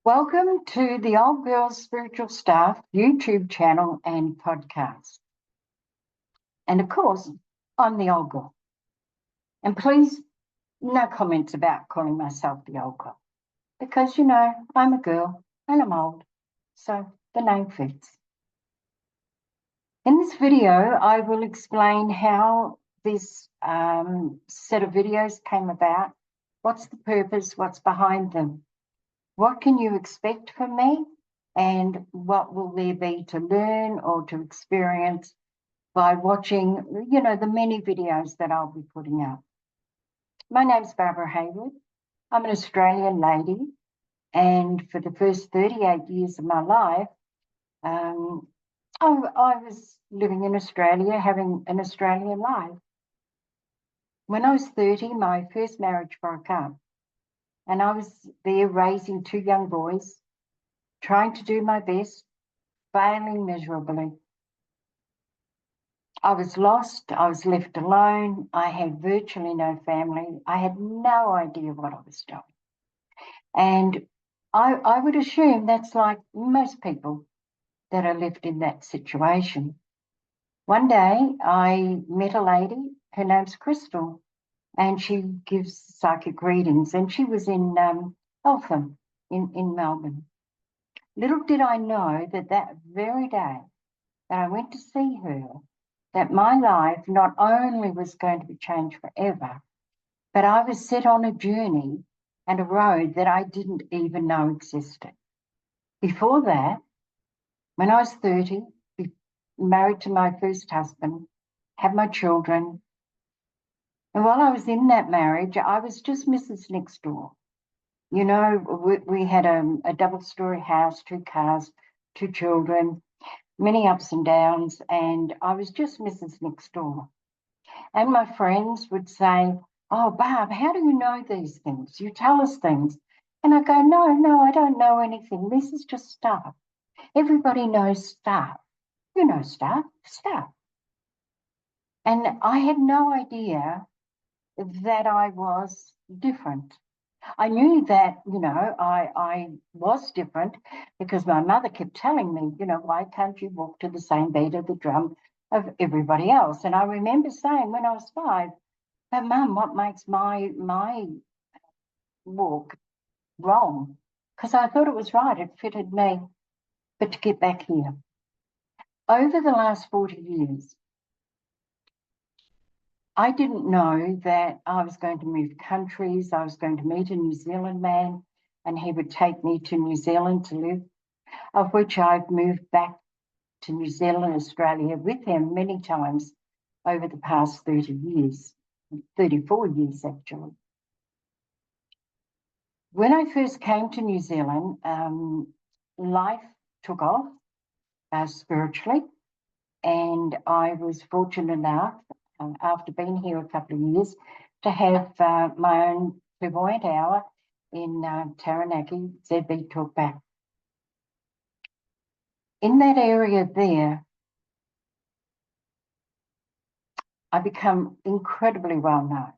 Welcome to the Old Girls Spiritual Staff YouTube channel and podcast. And of course, I'm the old girl. And please, no comments about calling myself the old girl. Because, I'm a girl and I'm old. So the name fits. In this video, I will explain how this set of videos came about. What's the purpose? What's behind them? What can you expect from me? And what will there be to learn or to experience by watching, the many videos that I'll be putting up. My name's Barbara Hayward. I'm an Australian lady. And for the first 38 years of my life, I was living in Australia, having an Australian life. When I was 30, my first marriage broke up. And I was there raising two young boys, trying to do my best, failing miserably. I was lost. I was left alone. I had virtually no family. I had no idea what I was doing. And I would assume that's like most people that are left in that situation. One day I met a lady, her name's Crystal, and she gives psychic readings, and she was in Eltham in Melbourne. Little did I know that very day that I went to see her, that my life not only was going to be changed forever, but I was set on a journey and a road that I didn't even know existed. Before that, when I was 30, married to my first husband, had my children, and while I was in that marriage, I was just Mrs. Next Door. We had a double-story house, 2 cars, 2 children, many ups and downs, and I was just Mrs. Next Door. And my friends would say, "Oh, Barb, how do you know these things? You tell us things." And I go, no, I don't know anything. This is just stuff. Everybody knows stuff. You know stuff. And I had no idea that I was different. I knew that, I was different because my mother kept telling me, why can't you walk to the same beat of the drum of everybody else? And I remember saying when I was 5, but Mum, what makes my walk wrong? Because I thought it was right, it fitted me. But to get back here, over the last 40 years, I didn't know that I was going to move countries. I was going to meet a New Zealand man and he would take me to New Zealand to live, of which I've moved back to New Zealand, Australia with him many times over the past 30 years, 34 years actually. When I first came to New Zealand, life took off spiritually, and I was fortunate enough, after being here a couple of years, to have my own clairvoyant hour in Taranaki, ZB Talkback. In that area there, I become incredibly well known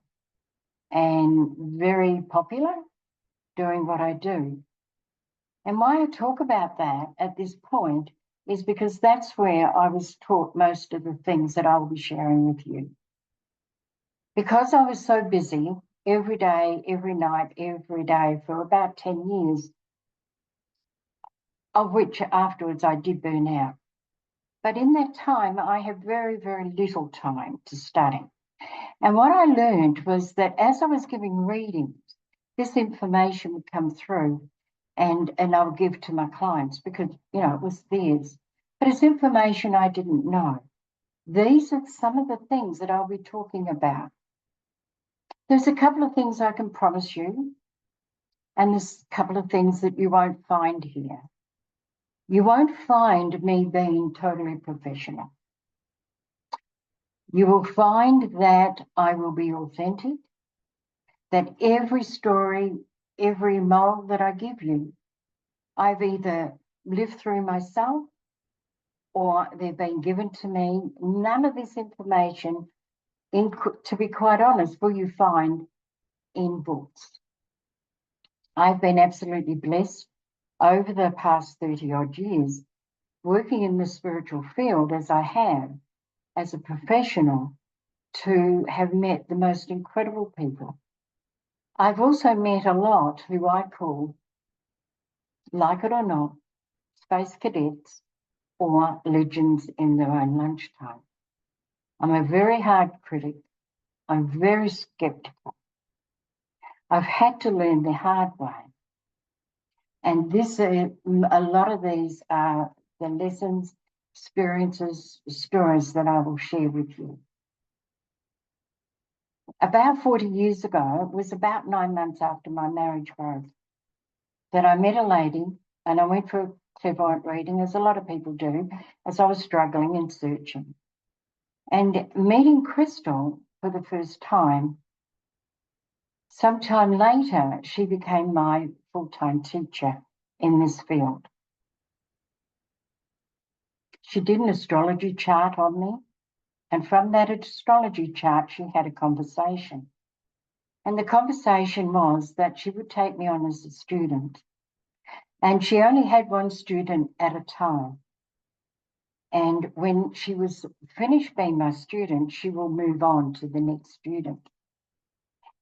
and very popular doing what I do. And why I talk about that at this point is because that's where I was taught most of the things that I will be sharing with you. Because I was so busy every day, every night, every day for about 10 years, of which afterwards I did burn out. But in that time, I had very, very little time to study. And what I learned was that as I was giving readings, this information would come through and I would give to my clients because, it was theirs. But it's information I didn't know. These are some of the things that I'll be talking about. There's a couple of things I can promise you, and there's a couple of things that you won't find here. You won't find me being totally professional. You will find that I will be authentic, that every story, every moral that I give you, I've either lived through myself or they've been given to me. None of this information, to be quite honest, will you find in books. I've been absolutely blessed over the past 30 odd years, working in the spiritual field as I have, as a professional, to have met the most incredible people. I've also met a lot who I call, like it or not, space cadets or legends in their own lunchtime. I'm a very hard critic. I'm very skeptical. I've had to learn the hard way. And a lot of these are the lessons, experiences, stories that I will share with you. About 40 years ago, it was about 9 months after my marriage broke, that I met a lady and I went for a clairvoyant reading, as a lot of people do, as I was struggling and searching. And meeting Crystal for the first time, sometime later, she became my full-time teacher in this field. She did an astrology chart on me, and from that astrology chart, she had a conversation. And the conversation was that she would take me on as a student. And she only had one student at a time. And when she was finished being my student, she will move on to the next student.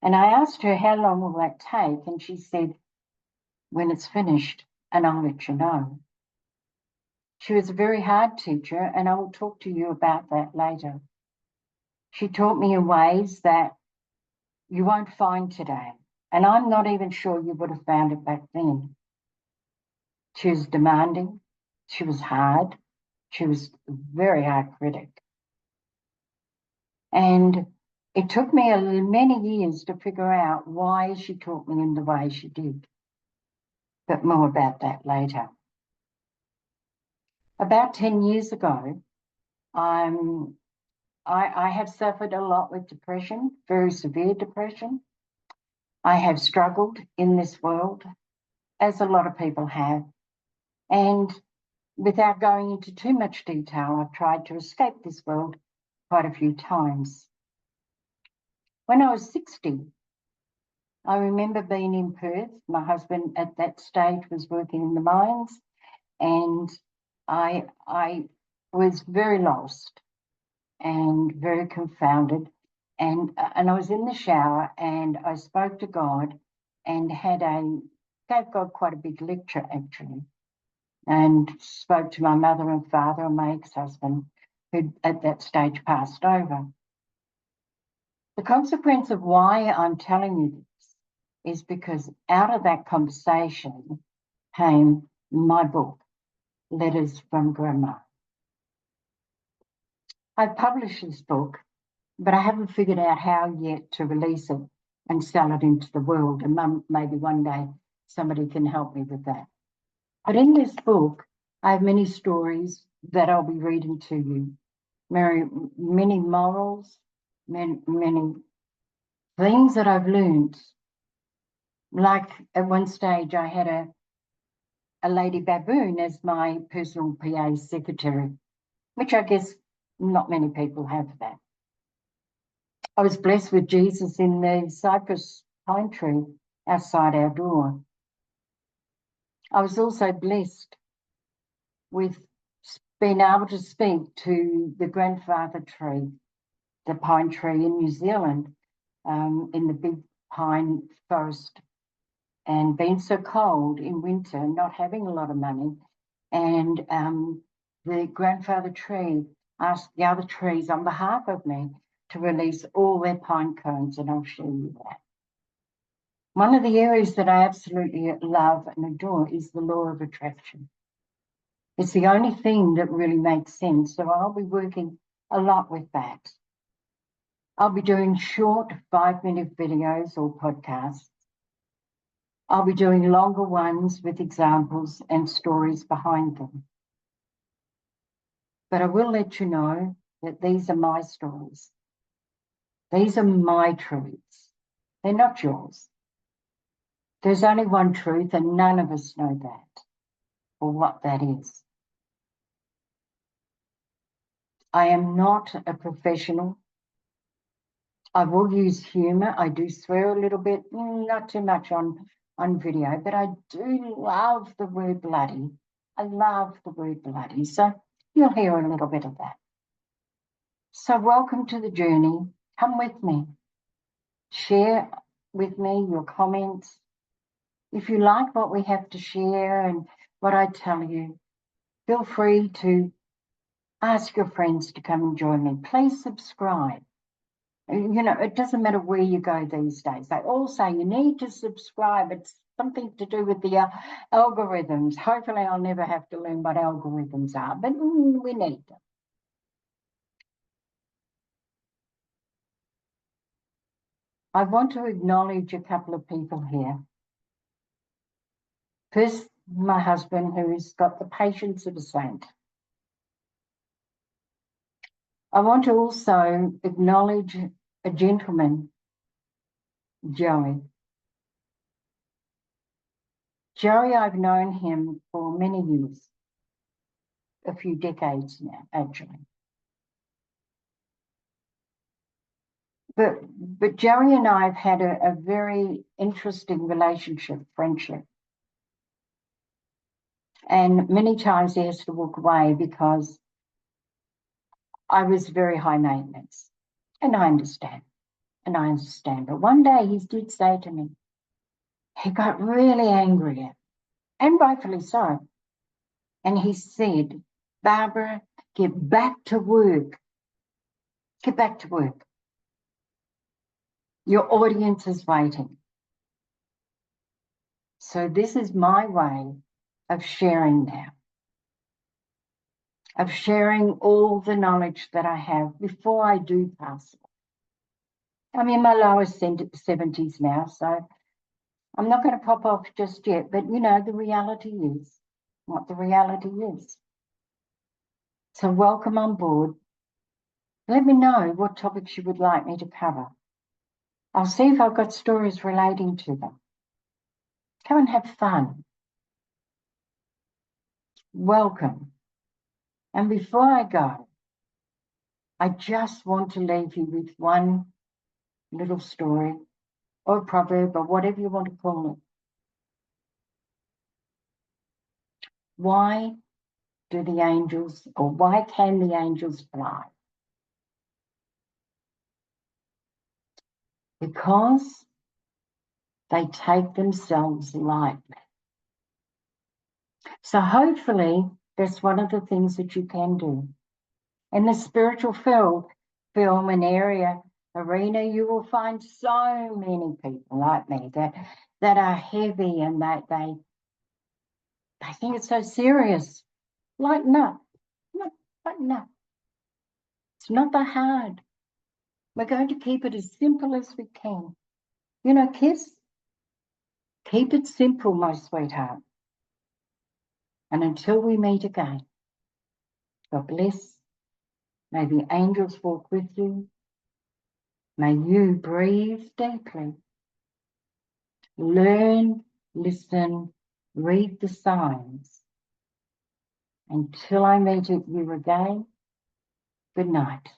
And I asked her, how long will that take? And she said, when it's finished, and I'll let you know. She was a very hard teacher, and I will talk to you about that later. She taught me in ways that you won't find today. And I'm not even sure you would have found it back then. She was demanding. She was hard. She was a very hard critic. And it took me many years to figure out why she taught me in the way she did. But more about that later. About 10 years ago, I have suffered a lot with depression, very severe depression. I have struggled in this world, as a lot of people have. And without going into too much detail, I've tried to escape this world quite a few times. When I was 60, I remember being in Perth. My husband at that stage was working in the mines, and I was very lost and very confounded. And I was in the shower and I spoke to God and gave God quite a big lecture actually, and spoke to my mother and father and my ex-husband, who at that stage passed over. The consequence of why I'm telling you this is because out of that conversation came my book, Letters from Grandma. I've published this book, but I haven't figured out how yet to release it and sell it into the world. And maybe one day somebody can help me with that. But in this book, I have many stories that I'll be reading to you. Many morals, many things that I've learned. Like at one stage, I had a lady baboon as my personal PA secretary, which I guess not many people have that. I was blessed with Jesus in the cypress pine tree outside our door. I was also blessed with being able to speak to the grandfather tree, the pine tree in New Zealand, in the big pine forest, and being so cold in winter, not having a lot of money. And the grandfather tree asked the other trees on behalf of me to release all their pine cones, and I'll show you that. One of the areas that I absolutely love and adore is the law of attraction. It's the only thing that really makes sense, so I'll be working a lot with that. I'll be doing short 5-minute videos or podcasts. I'll be doing longer ones with examples and stories behind them. But I will let you know that these are my stories. These are my truths. They're not yours. There's only one truth, and none of us know that or what that is. I am not a professional. I will use humour. I do swear a little bit, not too much on on video, but I do love the word bloody. I love the word bloody. So you'll hear a little bit of that. So welcome to the journey. Come with me. Share with me your comments. If you like what we have to share and what I tell you, feel free to ask your friends to come and join me. Please subscribe. You know, it doesn't matter where you go these days. They all say you need to subscribe. It's something to do with the algorithms. Hopefully I'll never have to learn what algorithms are, but we need them. I want to acknowledge a couple of people here. First, my husband, who's got the patience of a saint. I want to also acknowledge a gentleman, Joey. Joey, I've known him for many years, a few decades now, actually. But Joey and I have had a very interesting relationship, friendship. And many times he has to walk away because I was very high maintenance. And I understand. But one day he did say to me, he got really angry, and rightfully so. And he said, Barbara, get back to work. Get back to work. Your audience is waiting. So this is my way of sharing now, of sharing all the knowledge that I have before I do pass away. I'm in my lowest 70s now, so I'm not going to pop off just yet, but you know, the reality is what the reality is. So welcome on board. Let me know what topics you would like me to cover. I'll see if I've got stories relating to them. Come and have fun. Welcome. And before I go, I just want to leave you with one little story or proverb or whatever you want to call it. Why do the angels, or why can the angels fly? Because they take themselves lightly. So hopefully that's one of the things that you can do. In the spiritual film and arena, you will find so many people like me that are heavy and that they think it's so serious. Lighten up. Lighten up. It's not that hard. We're going to keep it as simple as we can. You know, kiss. Keep it simple, my sweetheart. And until we meet again, God bless. May the angels walk with you. May you breathe deeply. Learn, listen, read the signs. Until I meet you again, good night.